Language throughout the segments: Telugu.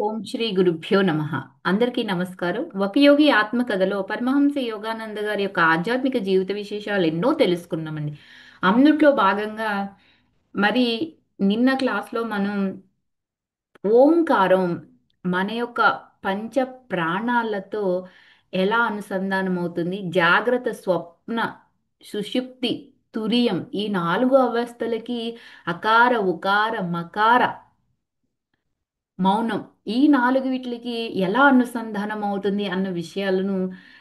ఓం శ్రీ గురుభ్యో నమః. అందరికీ నమస్కారం. ఒక యోగి ఆత్మకథలో పరమహంస యోగానంద గారి యొక్క ఆధ్యాత్మిక జీవిత విశేషాలు ఎన్నో తెలుసుకున్నామండి. అందుట్లో భాగంగా మరి నిన్న క్లాస్లో మనం ఓంకారం మన యొక్క పంచ ప్రాణాలతో ఎలా అనుసంధానం అవుతుంది, జాగ్రత్త, స్వప్న, సుషుప్తి, తురియం ఈ నాలుగు అవస్థలకి అకార ఉకార మకార మౌనం ఈ నాలుగు వీటికి ఎలా అనుసంధానం అవుతుంది అన్న విషయాలను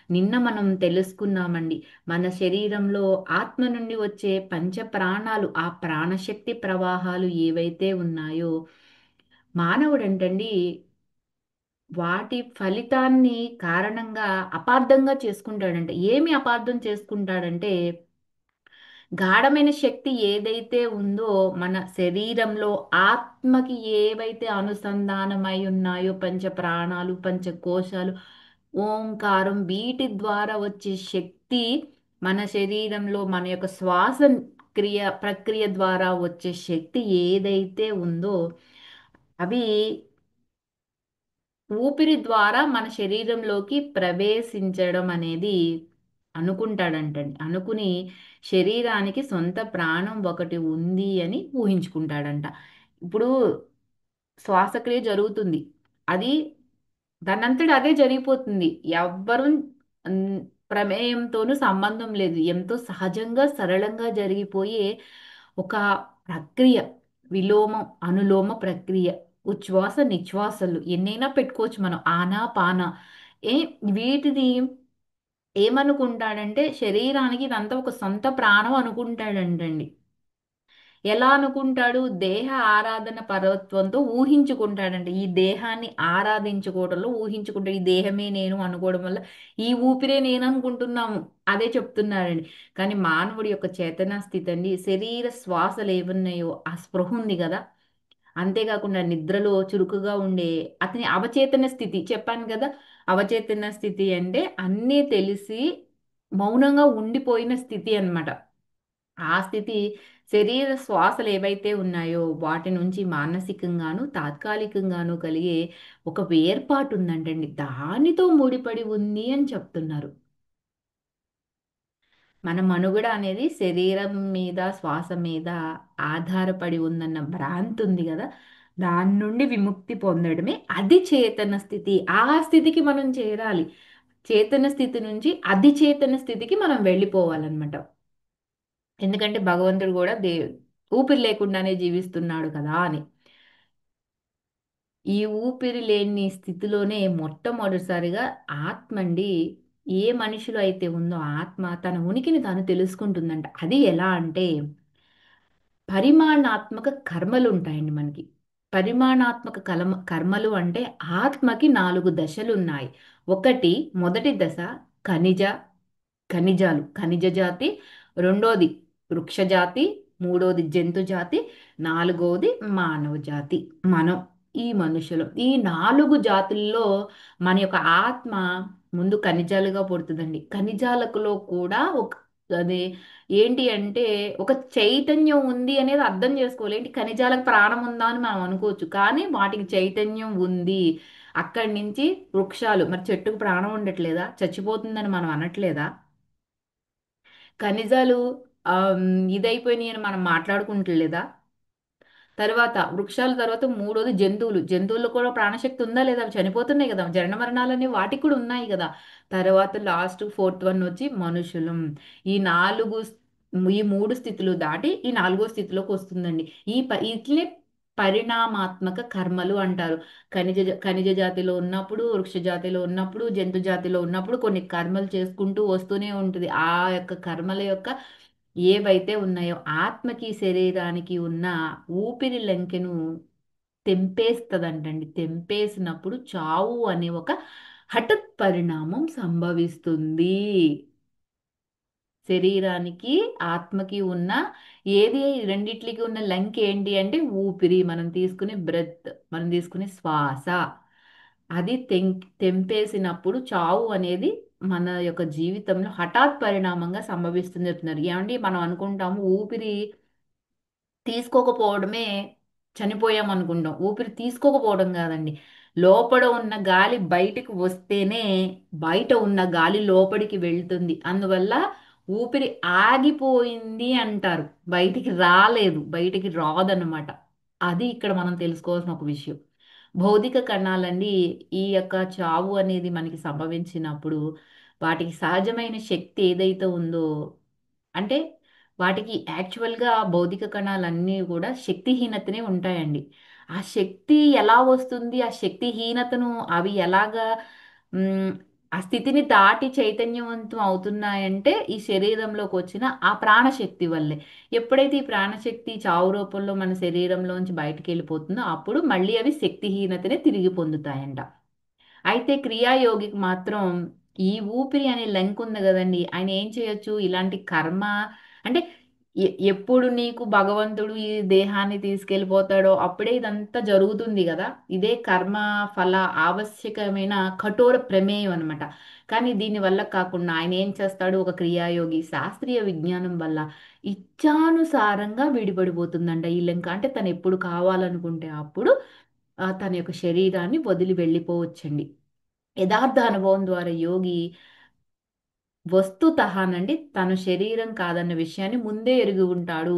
నిన్న మనం తెలుసుకున్నామండి. మన శరీరంలో ఆత్మ నుండి వచ్చే పంచ ప్రాణాలు, ఆ ప్రాణశక్తి ప్రవాహాలు ఏవైతే ఉన్నాయో మానవుడంటండి వాటి ఫలితాన్ని కారణంగా అపార్థంగా చేసుకుంటాడంట. ఏమి అపార్థం చేసుకుంటాడంటే గాఢమైన శక్తి ఏదైతే ఉందో మన శరీరంలో ఆత్మకి ఏవైతే అనుసంధానమై ఉన్నాయో పంచ ప్రాణాలు, పంచ కోశాలు, ఓంకారం వీటి ద్వారా వచ్చే శక్తి మన శరీరంలో మన యొక్క శ్వాస ప్రక్రియ ద్వారా వచ్చే శక్తి ఏదైతే ఉందో అవి ఊపిరి ద్వారా మన శరీరంలోకి ప్రవేశించడం అనేది అనుకుంటాడంటండి. అనుకుని శరీరానికి సొంత ప్రాణం ఒకటి ఉంది అని ఊహించుకుంటాడంట. ఇప్పుడు శ్వాసక్రియ జరుగుతుంది. అది దానంతట అదే జరిగిపోతుంది. ఎవ్వరు న్ ప్రమేయంతోనూ సంబంధం లేదు. ఎంతో సహజంగా, సరళంగా జరిగిపోయే ఒక ప్రక్రియ. విలోమం, అనులోమ ప్రక్రియ. ఉచ్ఛ్వాస, నిశ్వాసాలు ఎన్నైనా పెట్టుకోవచ్చు మనం. ఆనా, పాన. ఏ వీటిని ఏమనుకుంటాడంటే శరీరానికి ఇదంతా ఒక సొంత ప్రాణం అనుకుంటాడంటండి. ఎలా అనుకుంటాడు? దేహ ఆరాధన పరత్వంతో ఊహించుకుంటాడంట. ఈ దేహాన్ని ఆరాధించుకోవడంలో ఊహించుకుంటాడు. ఈ దేహమే నేను అనుకోవడం వల్ల ఈ ఊపిరే నేను అనుకుంటున్నాము. అదే చెప్తున్నారండి. కానీ మానవుడి యొక్క చేతనా స్థితి అండి, శరీర శ్వాసలు ఏమున్నాయో ఆ స్పృహ ఉంది కదా. అంతేకాకుండా నిద్రలో చురుకుగా ఉండే అతని అవచేతన స్థితి చెప్పాను కదా. అవచేతన స్థితి అంటే అన్నీ తెలిసి మౌనంగా ఉండిపోయిన స్థితి అన్నమాట. ఆ స్థితి శరీర శ్వాసలు ఏవైతే ఉన్నాయో వాటి నుంచి మానసికంగాను తాత్కాలికంగాను కలిగే ఒక వేర్పాటు ఉందంటండి. దానితో ముడిపడి ఉంది అని చెప్తున్నారు. మన మనుగడ అనేది శరీరం మీద, శ్వాస మీద ఆధారపడి ఉందన్న భ్రాంతి ఉంది కదా. దాని నుండి విముక్తి పొందడమే అది చేతన స్థితి. ఆ స్థితికి మనం చేరాలి. చేతన స్థితి నుంచి అధిచేతన స్థితికి మనం వెళ్ళిపోవాలన్నమాట. ఎందుకంటే భగవంతుడు కూడా ఊపిరి లేకుండానే జీవిస్తున్నాడు కదా అని. ఈ ఊపిరి లేని స్థితిలోనే మొట్టమొదటిసారిగా ఆత్మ అండి, ఏ మనిషిలో అయితే ఉందో ఆత్మ తన ఉనికిని తాను తెలుసుకుంటుందంట. అది ఎలా అంటే పరిమాణాత్మక కర్మలు ఉంటాయండి మనకి. పరిమాణాత్మక కర్మలు అంటే ఆత్మకి 4 దశలు ఉన్నాయి. ఒకటి, మొదటి దశ ఖనిజ ఖనిజాలు, ఖనిజ జాతి. రెండోది వృక్ష జాతి. మూడోది జంతు జాతి. నాలుగోది మానవ జాతి. మనం ఈ మనుషులు ఈ 4 జాతుల్లో మన యొక్క ఆత్మ ముందు ఖనిజాలుగా పుడుతుందండి. ఖనిజాలలో కూడా ఒక అది ఏంటి అంటే ఒక చైతన్యం ఉంది అనేది అర్థం చేసుకోవాలి. ఏంటి ఖనిజాలకు ప్రాణం ఉందా అని మనం అనుకోవచ్చు, కానీ వాటికి చైతన్యం ఉంది. అక్కడి నుంచి వృక్షాలు, మరి చెట్టుకు ప్రాణం ఉండట్లేదా? చచ్చిపోతుందని మనం అనట్లేదా? ఖనిజాలు ఇదైపోయినాయి అని మనం మాట్లాడుకుంటలేదా? తర్వాత వృక్షాల తర్వాత మూడోది జంతువులు. జంతువుల్లో కూడా ప్రాణశక్తి ఉందా లేదా? అవి చనిపోతున్నాయి కదా. జనన మరణాలన్నీ వాటికి కూడా ఉన్నాయి కదా. తర్వాత లాస్ట్ ఫోర్త్ వన్ వచ్చి మనుషులం. ఈ ఈ మూడు స్థితులు దాటి ఈ నాలుగో స్థితిలోకి వస్తుందండి. ఇట్లే పరిణామాత్మక కర్మలు అంటారు. ఖనిజ జాతిలో ఉన్నప్పుడు, వృక్ష జాతిలో ఉన్నప్పుడు, జంతు జాతిలో ఉన్నప్పుడు కొన్ని కర్మలు చేసుకుంటూ వస్తూనే ఉంటుంది. ఆ యొక్క కర్మల యొక్క ఏవైతే ఉన్నాయో ఆత్మకి శరీరానికి ఉన్న ఊపిరి లంకెను తెంపేస్తదంటండి. తెంపేసినప్పుడు చావు అనే ఒక హఠాత్ పరిణామం సంభవిస్తుంది. శరీరానికి ఆత్మకి ఉన్న ఏది రెండిట్లకి ఉన్న లంక్ ఏంటి అంటే ఊపిరి, మనం తీసుకునే బ్రెత్, మనం తీసుకునే శ్వాస. అది తెంపేసినప్పుడు చావు అనేది మన యొక్క జీవితంలో హఠాత్ పరిణామంగా సంభవిస్తుంది చెప్తున్నారు. ఏమండి మనం అనుకుంటాము ఊపిరి తీసుకోకపోవడమే చనిపోయాం అనుకుంటాం. ఊపిరి తీసుకోకపోవడం కాదండి. లోపల ఉన్న గాలి బయటికి వస్తేనే బయట ఉన్న గాలి లోపలికి వెళ్తుంది. అందువల్ల ఊపిరి ఆగిపోయింది అంటారు. బయటికి రాలేదు, బయటికి రాదన్నమాట. అది ఇక్కడ మనం తెలుసుకోవాల్సిన ఒక విషయం. భౌతిక కణాలండి, ఈ యొక్క చావు అనేది మనకి సంభవించినప్పుడు వాటికి సహజమైన శక్తి ఏదైతే ఉందో, అంటే వాటికి యాక్చువల్గా భౌతిక కణాలన్నీ కూడా శక్తిహీనతనే ఉంటాయండి. ఆ శక్తి ఎలా వస్తుంది, ఆ శక్తిహీనతను అవి ఎలాగా మ్, ఆ స్థితిని దాటి చైతన్యవంతం అవుతున్నాయంటే ఈ శరీరంలోకి వచ్చిన ఆ ప్రాణశక్తి వల్లే. ఎప్పుడైతే ఈ ప్రాణశక్తి చావు రూపంలో మన శరీరంలోంచి బయటికి వెళ్ళిపోతుందో అప్పుడు మళ్ళీ అవి శక్తిహీనతనే తిరిగి పొందుతాయంట. అయితే క్రియాయోగికి మాత్రం ఈ ఊపిరి అనే లంక్ ఉంది కదండి, ఆయన ఏం చేయొచ్చు ఇలాంటి కర్మ, అంటే ఎప్పుడు నీకు భగవంతుడు ఈ దేహాన్ని తీసుకెళ్ళిపోతాడో అప్పుడే ఇదంతా జరుగుతుంది కదా. ఇదే కర్మ ఫల ఆవశ్యకమైన కఠోర ప్రమేయం అనమాట. కానీ దీని వల్ల కాకుండా ఆయన ఏం చేస్తాడు, ఒక క్రియాయోగి శాస్త్రీయ విజ్ఞానం వల్ల ఇచ్ఛానుసారంగా విడిపడిపోతుందంట ఈ లంక. అంటే తను ఎప్పుడు కావాలనుకుంటే అప్పుడు తన యొక్క శరీరాన్ని వదిలి వెళ్ళిపోవచ్చండి. యథార్థ అనుభవం ద్వారా యోగి వస్తుతహానండి తను శరీరం కాదన్న విషయాన్ని ముందే ఎరిగి ఉంటాడు.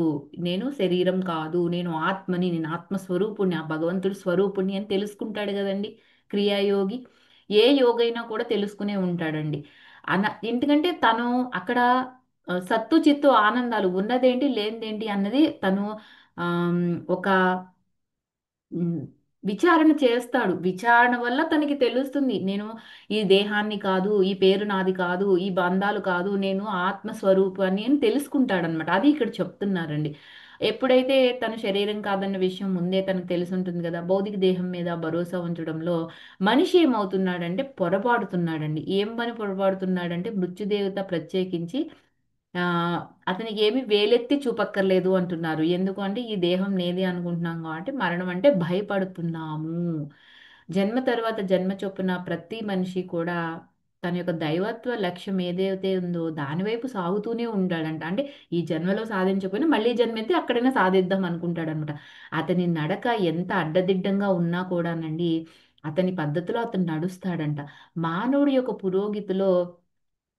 నేను శరీరం కాదు, నేను ఆత్మని, నేను ఆత్మస్వరూపుణ్ణి, ఆ భగవంతుడి స్వరూపుణ్ణి అని తెలుసుకుంటాడు కదండి క్రియాయోగి. ఏ యోగైనా కూడా తెలుసుకునే ఉంటాడండి. ఎందుకంటే తను అక్కడ సత్తు చిత్తు ఆనందాలు ఉన్నదేంటి లేనిదేంటి అన్నది తను ఆమ్, ఒక ఉమ్, విచారణ చేస్తాడు. విచారణ వల్ల తనకి తెలుస్తుంది, నేను ఈ దేహాన్ని కాదు, ఈ పేరు నాది కాదు, ఈ బంధాలు కాదు, నేను ఆత్మస్వరూపాన్ని అని తెలుసుకుంటాడనమాట. అది ఇక్కడ చెప్తున్నారండి. ఎప్పుడైతే తన శరీరం కాదన్న విషయం ముందే తనకు తెలిసి ఉంటుంది కదా, భౌతిక దేహం మీద భరోసా ఉంచడంలో మనిషి ఏమవుతున్నాడంటే పొరపాడుతున్నాడండి. ఏం పని పొరపాడుతున్నాడంటే మృత్యుదేవత ప్రత్యేకించి ఆ అతనికి ఏమి వేలెత్తి చూపక్కర్లేదు అంటున్నారు. ఎందుకు అంటే ఈ దేహం నేది అనుకుంటున్నాం కాబట్టి మరణం అంటే భయపడుతున్నాము. జన్మ తర్వాత జన్మ చొప్పున ప్రతి మనిషి కూడా తన యొక్క దైవత్వ లక్ష్యం ఏదైతే ఉందో దాని వైపు సాగుతూనే ఉంటాడంట. అంటే ఈ జన్మలో సాధించకపోయినా మళ్ళీ జన్మెత్తి అక్కడైనా సాధిద్దాం అనుకుంటాడనమాట. అతని నడక ఎంత అడ్డదిడ్డంగా ఉన్నా కూడానండి, అతని పద్ధతిలో అతను నడుస్తాడంట. మానవుడి యొక్క పురోగతిలో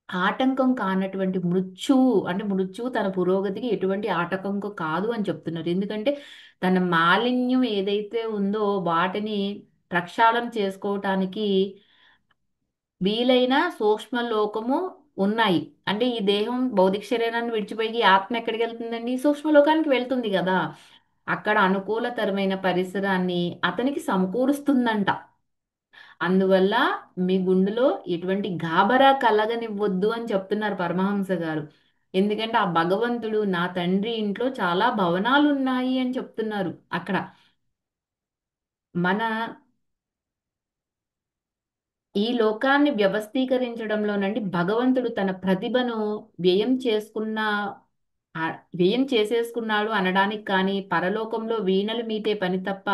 ఆటంకం కానటువంటి మృత్యువు, అంటే మృత్యువు తన పురోగతికి ఎటువంటి ఆటంకం కాదు అని చెప్తున్నారు. ఎందుకంటే తన మాలిన్యం ఏదైతే ఉందో వాటిని ప్రక్షాళన చేసుకోవటానికి వీలైన సూక్ష్మ లోకము ఉన్నాయి. అంటే ఈ దేహం భౌతిక శరీరాన్ని విడిచిపోయి ఈ ఆత్మ ఎక్కడికి వెళ్తుందండి, సూక్ష్మ లోకానికి వెళ్తుంది కదా. అక్కడ అనుకూలతరమైన పరిసరాన్ని అతనికి సమకూరుస్తుందంట. అందువల్ల మీ గుండెలో ఎటువంటి గాబరా కలగనివ్వద్దు అని చెప్తున్నారు పరమహంస గారు. ఎందుకంటే ఆ భగవంతుడు నా తండ్రి ఇంట్లో చాలా భవనాలు ఉన్నాయి అని చెప్తున్నారు అక్కడ. మన ఈ లోకాన్ని వ్యవస్థీకరించడంలోనండి భగవంతుడు తన ప్రతిభను వ్యయం చేసుకున్న వ్యయం చేసేసుకున్నాడు అనడానికి కానీ, పరలోకంలో వీణలు మీటే పని తప్ప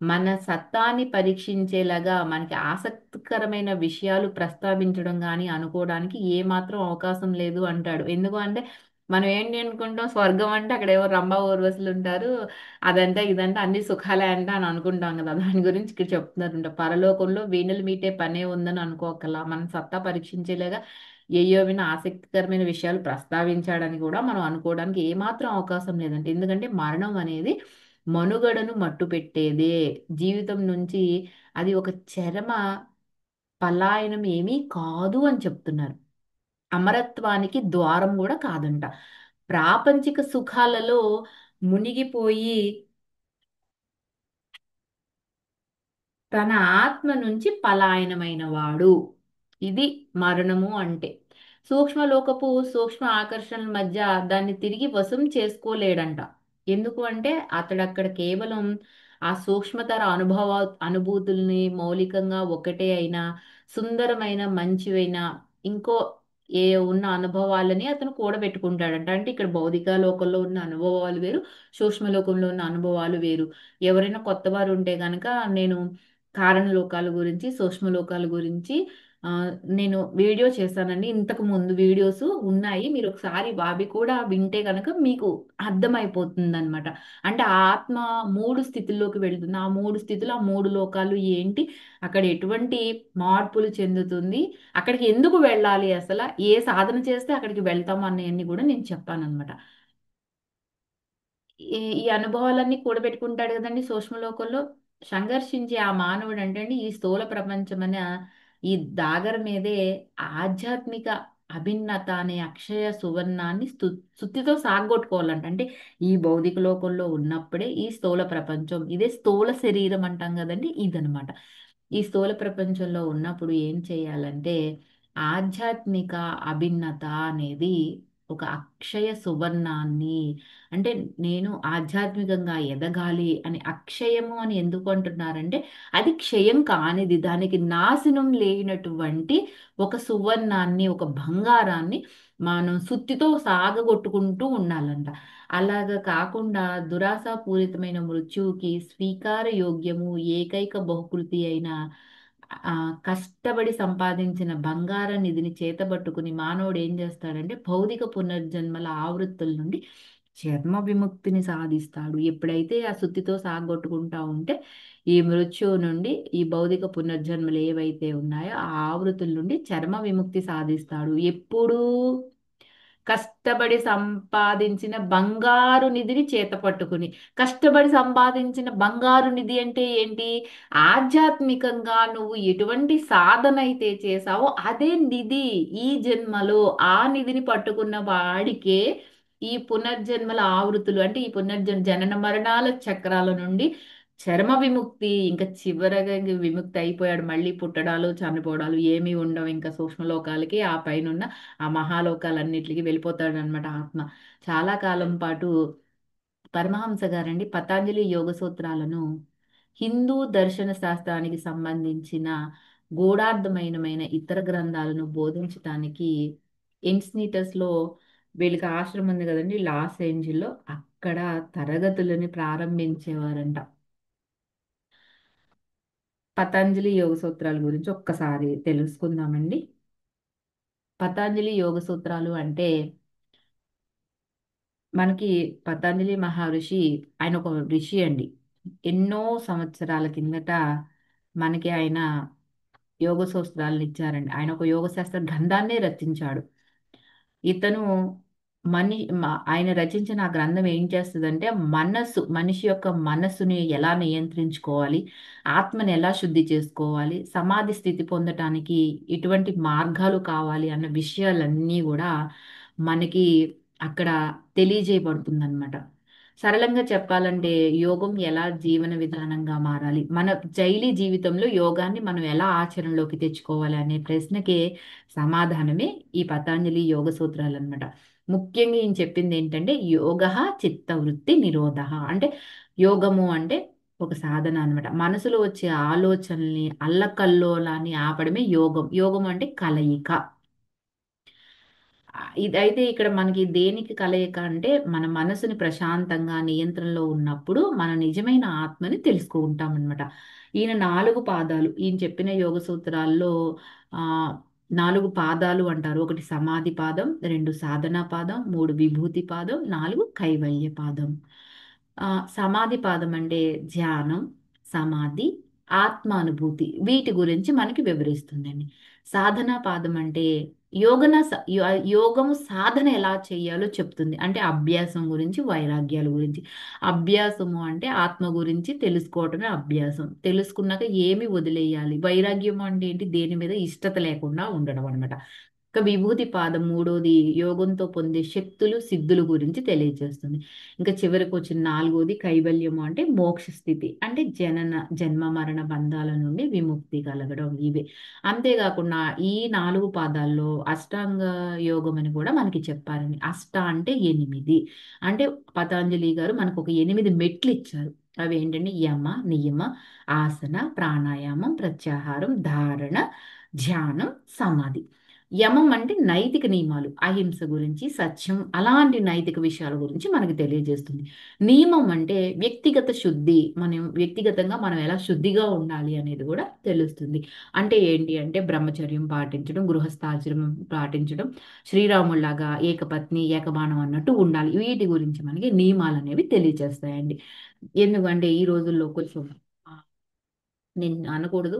మన సత్తాని పరీక్షించేలాగా మనకి ఆసక్తికరమైన విషయాలు ప్రస్తావించడం కానీ అనుకోవడానికి ఏమాత్రం అవకాశం లేదు అంటాడు. ఎందుకు అంటే మనం ఏంటి అనుకుంటాం, స్వర్గం అంటే అక్కడ ఏవో రంభా ఊర్వశులు ఉంటారు, అదంతా ఇదంతా అన్ని సుఖాలే అంట అని అనుకుంటాం కదా. దాని గురించి ఇక్కడ చెప్తున్నారంట, పరలోకంలో వీణులు మీటే పనే ఉందని అనుకోకలా మన సత్తా పరీక్షించేలాగా ఏయో విన ఆసక్తికరమైన విషయాలు ప్రస్తావించాడని కూడా మనం అనుకోవడానికి ఏమాత్రం అవకాశం లేదంటే. ఎందుకంటే మరణం అనేది మనుగడను మట్టు పెట్టేదే. జీవితం నుంచి అది ఒక చరమ పలాయనం ఏమీ కాదు అని చెప్తున్నారు. అమరత్వానికి ద్వారం కూడా కాదంట. ప్రాపంచిక సుఖాలలో మునిగిపోయి తన ఆత్మ నుంచి పలాయనమైన వాడు, ఇది మరణము అంటే. సూక్ష్మలోకపు సూక్ష్మ ఆకర్షణల మధ్య దాన్ని తిరిగి వశం చేసుకోలేడంట. ఎందుకు అంటే అతడు అక్కడ కేవలం ఆ సూక్ష్మతర అనుభూతుల్ని మౌలికంగా ఒకటే అయినా సుందరమైన మంచివైన ఇంకో ఏ ఉన్న అనుభవాలని అతను కూడబెట్టుకుంటాడంట. అంటే ఇక్కడ భౌతిక లోకంలో ఉన్న అనుభవాలు వేరు, సూక్ష్మ లోకంలో ఉన్న అనుభవాలు వేరు. ఎవరైనా కొత్త వారు ఉంటే గనక నేను కారణ లోకాల గురించి, సూక్ష్మ లోకాల గురించి ఆ, నేను వీడియో చేశానండి. ఇంతకు ముందు వీడియోస్ ఉన్నాయి. మీరు ఒకసారి అవి కూడా వింటే కనుక మీకు అర్థమైపోతుంది అనమాట. అంటే ఆ ఆత్మ మూడు స్థితుల్లోకి వెళ్తుంది. ఆ మూడు స్థితులు, ఆ మూడు లోకాలు ఏంటి, అక్కడ ఎటువంటి మార్పులు చెందుతుంది, అక్కడికి ఎందుకు వెళ్ళాలి, అసలు ఏ సాధన చేస్తే అక్కడికి వెళ్తాం అన్నీ కూడా నేను చెప్పాను అనమాట. ఈ అనుభవాలన్నీ కూడబెట్టుకుంటాడు కదండి సూక్ష్మలోకంలో. సంఘర్షించే ఆ మానవుడు అంటే అండి, ఈ స్థూల ప్రపంచమన ఈ దాగర మీదే ఆధ్యాత్మిక అభిన్నత అనే అక్షయ సువర్ణాన్ని సుత్తితో సాగొట్టుకోవాలంట. అంటే ఈ భౌతిక లోకంలో ఉన్నప్పుడే ఈ స్థూల ప్రపంచం, ఇదే స్థూల శరీరం అంటాం కదండి, ఇదనమాట. ఈ స్థూల ప్రపంచంలో ఉన్నప్పుడు ఏం చేయాలంటే ఆధ్యాత్మిక అభిన్నత అనేది ఒక అక్షయ సువర్ణాన్ని, అంటే నేను ఆధ్యాత్మికంగా ఎదగాలి అని, అక్షయము అని ఎందుకు అంటున్నారంటే అది క్షయం కానిది, దానికి నాశనం లేనటువంటి ఒక సువర్ణాన్ని, ఒక బంగారాన్ని మనం సుత్తితో సాగగొట్టుకుంటూ ఉండాలంట. అలాగా కాకుండా దురాశాపూరితమైన మృత్యువుకి స్వీకార యోగ్యము ఏకైక బహుకృతి అయిన ఆ కష్టపడి సంపాదించిన బంగార నిధిని చేతబట్టుకుని మానవుడు ఏం చేస్తాడంటే భౌతిక పునర్జన్మల ఆవృత్తుల నుండి చర్మ విముక్తిని సాధిస్తాడు. ఎప్పుడైతే ఆ సుత్తితో సాగొట్టుకుంటా ఉంటే ఈ మృత్యువు నుండి, ఈ భౌతిక పునర్జన్మలు ఏవైతే ఉన్నాయో ఆ ఆవృత్తుల నుండి చర్మ విముక్తి సాధిస్తాడు. ఎప్పుడు కష్టపడి సంపాదించిన బంగారు నిధిని చేత పట్టుకుని. కష్టపడి సంపాదించిన బంగారు నిధి అంటే ఏంటి? ఆధ్యాత్మికంగా నువ్వు ఎటువంటి సాధన అయితే చేసావో అదే నిధి. ఈ జన్మలో ఆ నిధిని పట్టుకున్న వాడికే ఈ పునర్జన్మల ఆవృత్తులు, అంటే ఈ జనన మరణాల చక్రాల నుండి చర్మ విముక్తి, ఇంకా చివరగా ఇంక విముక్తి అయిపోయాడు. మళ్ళీ పుట్టడాలు చనిపోవడాలు ఏమీ ఉండవు ఇంకా సూక్ష్మలోకాలకి, ఆ పైన ఆ మహాలోకాలన్నిటికి వెళ్ళిపోతాడనమాట ఆత్మ. చాలా కాలం పాటు పరమహంస గారండి పతాంజలి యోగ సూత్రాలను హిందూ దర్శన శాస్త్రానికి సంబంధించిన గూఢార్థమైన ఇతర గ్రంథాలను బోధించడానికి ఎన్స్నీటస్ లో, వీళ్ళకి ఆశ్రమం ఉంది కదండి లాస్ ఏంజిల్లో, అక్కడ తరగతులని ప్రారంభించేవారంట. పతంజలి యోగ సూత్రాల గురించి ఒక్కసారి తెలుసుకుందామండి. పతంజలి యోగ సూత్రాలు అంటే మనకి పతంజలి మహర్షి, ఆయన ఒక ఋషి అండి. ఎన్నో సంవత్సరాల కిందట మనకి ఆయన యోగ సూత్రాలను ఇచ్చారండి. ఆయన ఒక యోగ శాస్త్ర గ్రంథాన్నే రచించాడు. ఇతను ఆయన రచించిన ఆ గ్రంథం ఏం చేస్తుందంటే మనిషి యొక్క మనస్సుని ఎలా నియంత్రించుకోవాలి, ఆత్మని ఎలా శుద్ధి చేసుకోవాలి, సమాధి స్థితి పొందటానికి ఎటువంటి మార్గాలు కావాలి అన్న విషయాలన్నీ కూడా మనకి అక్కడ తెలియజేయబడుతుందన్నమాట. సరళంగా చెప్పాలంటే యోగం ఎలా జీవన విధానంగా మారాలి, మన డైలీ జీవితంలో యోగాన్ని మనం ఎలా ఆచరణలోకి తెచ్చుకోవాలి అనే ప్రశ్నకే సమాధానమే ఈ పతాంజలి యోగ సూత్రాలు అన్నమాట. ముఖ్యంగా ఈయన చెప్పింది ఏంటంటే యోగ చిత్తవృత్తి నిరోధ. అంటే యోగము అంటే ఒక సాధన అన్నమాట. మనసులో వచ్చే ఆలోచనల్ని అల్లకల్లోలాన్ని ఆపడమే యోగం. యోగం అంటే కలయిక. ఇదైతే ఇక్కడ మనకి దేనికి కలయిక అంటే మన మనసుని ప్రశాంతంగా నియంత్రణలో ఉన్నప్పుడు మన నిజమైన ఆత్మని తెలుసుకుంటాం అనమాట. ఈయన చెప్పిన యోగ సూత్రాల్లో ఆ 4 పాదాలు అంటారు. ఒకటి సమాధి పాదం, 2 సాధనా పాదం, 3 విభూతి పాదం, 4 కైవల్య పాదం. ఆ, సమాధి పాదం అంటే ధ్యానం, సమాధి, ఆత్మానుభూతి, వీటి గురించి మనకి వివరిస్తుందండి. సాధనా పాదం అంటే యోగము సాధన ఎలా చేయాలో చెప్తుంది. అంటే అభ్యాసం గురించి, వైరాగ్యాల గురించి. అభ్యాసము అంటే ఆత్మ గురించి తెలుసుకోవటమే అభ్యాసం. తెలుసుకున్నాక ఏమి వదిలేయాలి. వైరాగ్యం అంటే ఏంటి? దేని మీద ఇష్టత లేకుండా ఉండడం అనమాట. ఇక విభూతి పాదం మూడోది యోగంతో పొందే శక్తులు సిద్ధులు గురించి తెలియజేస్తుంది. ఇంకా చివరికి వచ్చిన నాలుగోది కైవల్యము అంటే మోక్ష స్థితి, అంటే జన్మ మరణ బంధాల నుండి విముక్తి కలగడం. ఇవే అంతేకాకుండా ఈ 4 పాదాల్లో అష్టాంగ యోగం అని కూడా మనకి చెప్పారండి. అష్ట అంటే 8, అంటే పతంజలి గారు మనకు ఒక 8 మెట్లు ఇచ్చారు. అవి ఏంటంటే యమ, నియమ, ఆసన, ప్రాణాయామం, ప్రత్యాహారం, ధారణ, ధ్యానం, సమాధి. యమం అంటే నైతిక నియమాలు, అహింస గురించి, సత్యం అలాంటి నైతిక విషయాల గురించి మనకి తెలియజేస్తుంది. నియమం అంటే వ్యక్తిగత శుద్ధి, మనం వ్యక్తిగతంగా మనం ఎలా శుద్ధిగా ఉండాలి అనేది కూడా తెలుస్తుంది. అంటే ఏంటి అంటే బ్రహ్మచర్యం పాటించడం, గృహస్థాశ్రమం పాటించడం, శ్రీరాముల్లాగా ఏకపత్ని ఏకబాణం అన్నట్టు ఉండాలి. వీటి గురించి మనకి నియమాలు అనేవి తెలియజేస్తాయండి. ఎందుకంటే ఈ రోజుల్లో కొంచెం నేను అనకూడదు.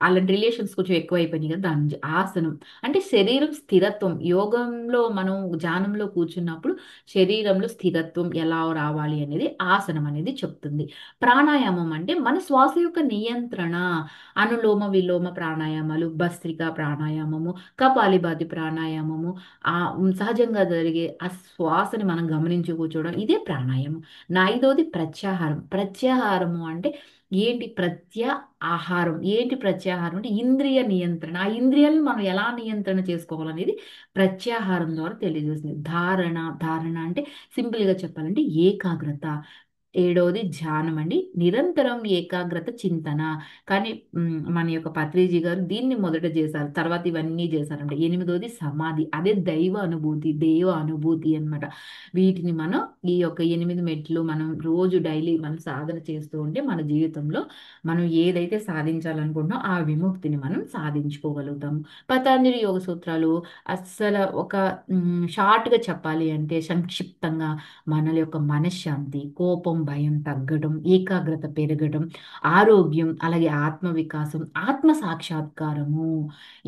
అలాంటి రిలేషన్స్ కొంచెం ఎక్కువైపోయినాయి కదా! దాని నుంచి ఆసనం అంటే శరీరం స్థిరత్వం. యోగంలో మనం ధ్యానంలో కూర్చున్నప్పుడు శరీరంలో స్థిరత్వం ఎలా రావాలి అనేది ఆసనం అనేది చెప్తుంది. ప్రాణాయామం అంటే మన శ్వాస యొక్క నియంత్రణ. అనులోమ, విలోమ ప్రాణాయామాలు, భస్త్రికా ప్రాణాయామము, కపాలిభాతి ప్రాణాయామము, సహజంగా జరిగే ఆ శ్వాసని మనం గమనించి కూర్చోవడం ఇదే ప్రాణాయామం. ఐదోది ప్రత్యాహారం. ప్రత్యాహారము అంటే ఏంటి ఆహారం ఏంటి ప్రత్యాహారం అంటే ఇంద్రియ నియంత్రణ. ఆ ఇంద్రియాలను మనం ఎలా నియంత్రణ చేసుకోవాలనేది ప్రత్యాహారం ద్వారా తెలియజేస్తుంది. ధారణ అంటే సింపుల్గా చెప్పాలంటే ఏకాగ్రత. ఏడవది ధ్యానం అండి. నిరంతరం ఏకాగ్రత చింతన. కానీ మన యొక్క పత్రిజీ గారు దీన్ని మొదట చేశారు. తర్వాత ఇవన్నీ చేశారంట. ఎనిమిదోది సమాధి. అదే దైవ అనుభూతి, దేవ అనుభూతి అన్నమాట. వీటిని మనం ఈ యొక్క 8 మెట్లు మనం రోజు డైలీ మనం సాధన చేస్తూ ఉంటే మన జీవితంలో మనం ఏదైతే సాధించాలనుకుంటున్నామో ఆ విముక్తిని మనం సాధించుకోగలుగుతాము. పతంజలి యోగ సూత్రాలు అస్సలు ఒక షార్ట్గా చెప్పాలి అంటే సంక్షిప్తంగా మన యొక్క మనశ్శాంతి, కోపం, భయం తగ్గడం, ఏకాగ్రత పెరగడం, ఆరోగ్యం, అలాగే ఆత్మ వికాసం, ఆత్మ సాక్షాత్కారము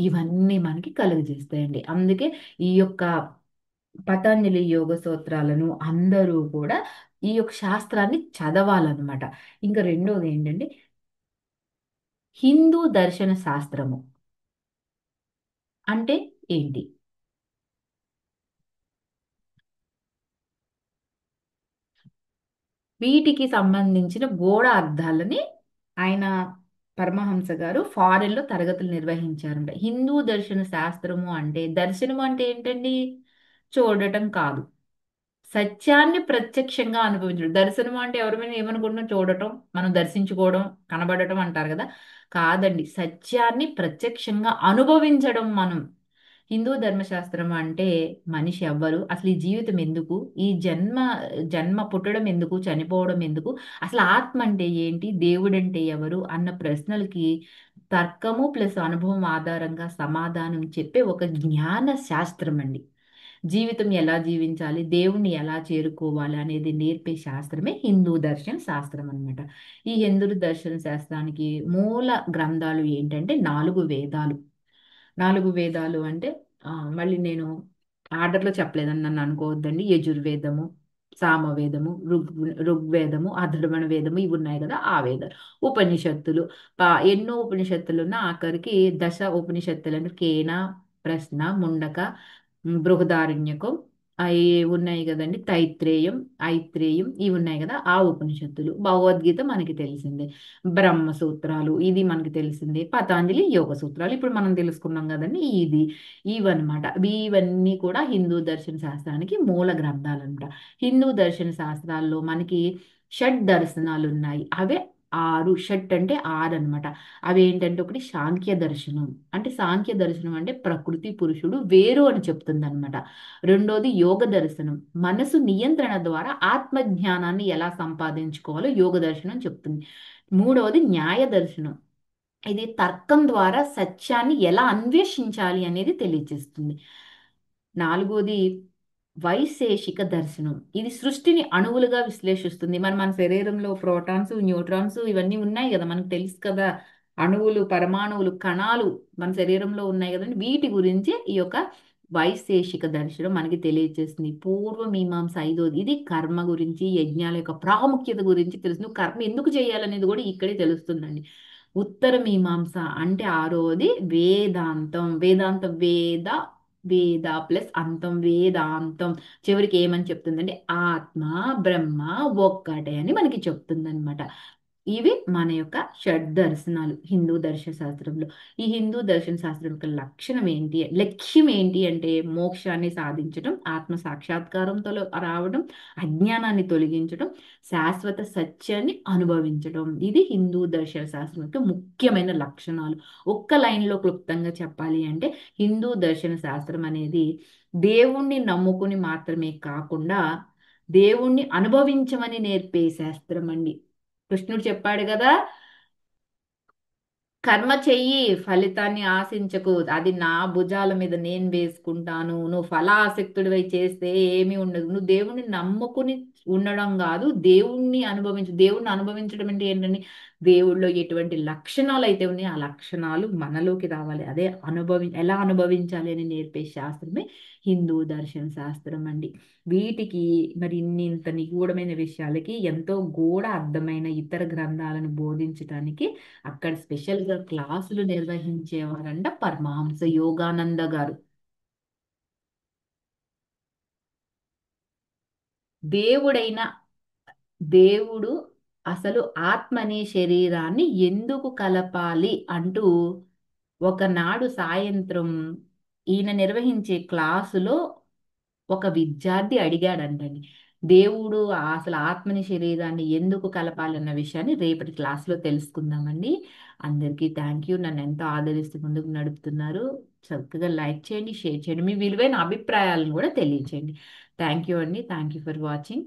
ఇవన్నీ మనకి కలుగజేస్తాయండి. అందుకే ఈ యొక్క పతంజలి యోగ సూత్రాలను అందరూ కూడా ఈ యొక్క శాస్త్రాన్ని చదవాలన్నమాట. ఇంకా రెండోది ఏంటంటే హిందూ దర్శన శాస్త్రము అంటే ఏంటి? వీటికి సంబంధించిన గోడ అర్థాలని ఆయన పరమహంస గారు ఫారెన్ లో తరగతులు నిర్వహించారంట. హిందూ దర్శన శాస్త్రము అంటే దర్శనం అంటే ఏంటండి? చూడటం కాదు. సత్యాన్ని ప్రత్యక్షంగా అనుభవించడం. దర్శనం అంటే ఎవరిమైనా ఏమనుకుంటున్నా చూడటం, మనం దర్శించుకోవడం, కనబడటం అంటారు కదా. కాదండి, సత్యాన్ని ప్రత్యక్షంగా అనుభవించడం మనం. హిందూ ధర్మశాస్త్రం అంటే మనిషి ఎవ్వరు, అసలు ఈ జీవితం ఎందుకు, ఈ జన్మ జన్మ పుట్టడం ఎందుకు, చనిపోవడం ఎందుకు, అసలు ఆత్మ అంటే ఏంటి, దేవుడు అంటే ఎవరు అన్న ప్రశ్నలకి తర్కము ప్లస్ అనుభవం ఆధారంగా సమాధానం చెప్పే ఒక జ్ఞాన శాస్త్రం అండి. జీవితం ఎలా జీవించాలి, దేవుణ్ణి ఎలా చేరుకోవాలి అనేది నేర్పే శాస్త్రమే హిందూ దర్శన శాస్త్రం అన్నమాట. ఈ హిందూ దర్శన శాస్త్రానికి మూల గ్రంథాలు ఏంటంటే 4 వేదాలు. 4 వేదాలు అంటే మళ్ళీ నేను ఆర్డర్లో చెప్పలేదని నన్ను అనుకోవద్దండి. యజుర్వేదము, సామవేదము, ఋగ్వేదము, అధర్వణ వేదము ఇవి ఉన్నాయి కదా ఆ వేదాలు. ఉపనిషత్తులు, ఎన్నో ఉపనిషత్తులు ఉన్న ఆఖరికి దశ ఉపనిషత్తులు అంటే కేన, ప్రశ్న, ముండక, బృహదారణ్యకం అవి ఉన్నాయి కదండి. తైత్రేయం, ఐత్రేయం ఇవి ఉన్నాయి కదా ఆ ఉపనిషత్తులు. భగవద్గీత మనకి తెలిసిందే. బ్రహ్మ సూత్రాలు ఇది మనకి తెలిసిందే. పతాంజలి యోగ సూత్రాలు ఇప్పుడు మనం తెలుసుకున్నాం కదండి. ఇవన్నమాట. ఇవన్నీ కూడా హిందూ దర్శన శాస్త్రానికి మూల గ్రంథాలు అనమాట. హిందూ దర్శన శాస్త్రాల్లో మనకి షడ్ దర్శనాలు ఉన్నాయి. అవే 6. షట్ అంటే 6 అనమాట. అవి ఏంటంటే ఒకటి సాంఖ్య దర్శనం. అంటే సాంఖ్య దర్శనం అంటే ప్రకృతి పురుషుడు వేరు అని చెప్తుంది అనమాట. రెండోది యోగ దర్శనం. మనసు నియంత్రణ ద్వారా ఆత్మ జ్ఞానాన్ని ఎలా సంపాదించుకోవాలో యోగ దర్శనం చెప్తుంది. మూడవది న్యాయ దర్శనం. ఇది తర్కం ద్వారా సత్యాన్ని ఎలా అన్వేషించాలి అనేది తెలియజేస్తుంది. నాలుగోది వైశేషిక దర్శనం. ఇది సృష్టిని అణువులుగా విశ్లేషిస్తుంది. మన శరీరంలో ప్రోటాన్స్, న్యూట్రాన్స్ ఇవన్నీ ఉన్నాయి కదా, మనకు తెలుసు కదా. అణువులు, పరమాణువులు, కణాలు మన శరీరంలో ఉన్నాయి కదండి. వీటి గురించి ఈ యొక్క వైశేషిక దర్శనం మనకి తెలియజేస్తుంది. పూర్వ మీమాంస ఐదోది. ఇది కర్మ గురించి, యజ్ఞాల యొక్క ప్రాముఖ్యత గురించి తెలుసు. నువ్వు కర్మ ఎందుకు చేయాలనేది కూడా ఇక్కడే తెలుస్తుందండి. ఉత్తర మీమాంస అంటే ఆరోది వేదాంతం. వేదాంతం వేద ప్లస్ అంతం వేదాంతం. చివరికి ఏమని చెప్తుందంటే ఆత్మ బ్రహ్మ ఒక్కటే అని మనకి చెప్తుందన్నమాట. ఇవి మన యొక్క షడ్ దర్శనాలు హిందూ దర్శన శాస్త్రంలో. ఈ హిందూ దర్శన శాస్త్రం యొక్క లక్ష్యం ఏంటి అంటే మోక్షాన్ని సాధించడం, ఆత్మ సాక్షాత్కారంతో రావడం, అజ్ఞానాన్ని తొలగించడం, శాశ్వత సత్యాన్ని అనుభవించడం. ఇది హిందూ దర్శన శాస్త్రం యొక్క ముఖ్యమైన లక్షణాలు. ఒక్క లైన్లో క్లుప్తంగా చెప్పాలి అంటే హిందూ దర్శన శాస్త్రం అనేది దేవుణ్ణి నమ్ముకుని మాత్రమే కాకుండా దేవుణ్ణి అనుభవించమని నేర్పే శాస్త్రం అండి. కృష్ణుడు చెప్పాడు కదా, కర్మ చెయ్యి, ఫలితాన్ని ఆశించకు, అది నా భుజాల మీద నేను వేసుకుంటాను, నువ్వు ఫలాసక్తుడివై చేస్తే ఏమీ ఉండదు. నువ్వు దేవుణ్ణి నమ్ముకుని ఉండడం కాదు, దేవుణ్ణి అనుభవించడం అంటే ఏంటంటే దేవుళ్ళో ఎటువంటి లక్షణాలు అయితే ఉన్నాయో ఆ లక్షణాలు మనలోకి రావాలి. అదే ఎలా అనుభవించాలి అని నేర్పే శాస్త్రమే హిందూ దర్శన శాస్త్రం అండి. వీటికి మరి ఇంత నిగూఢమైన విషయాలకి ఎంతో గూఢ అర్థమైన ఇతర గ్రంథాలను బోధించడానికి అక్కడ స్పెషల్గా క్లాసులు నిర్వహించేవారంట పరమహంస యోగానంద గారు. దేవుడైన దేవుడు అసలు ఆత్మని శరీరాన్ని ఎందుకు కలపాలి అంటూ ఒకనాడు సాయంత్రం ఈయన నిర్వహించే క్లాసులో ఒక విద్యార్థి అడిగాడంటండి. దేవుడు అసలు ఆత్మని శరీరాన్ని ఎందుకు కలపాలన్న విషయాన్ని రేపటి క్లాస్లో తెలుసుకుందామండి. అందరికీ థ్యాంక్ యూ. నన్ను ఎంతో ఆదరిస్తూ ముందుకు నడుపుతున్నారు. చక్కగా లైక్ చేయండి, షేర్ చేయండి, మీ విలువైన అభిప్రాయాలను కూడా తెలియచేయండి. థ్యాంక్ యూ అండి. Thank you for watching.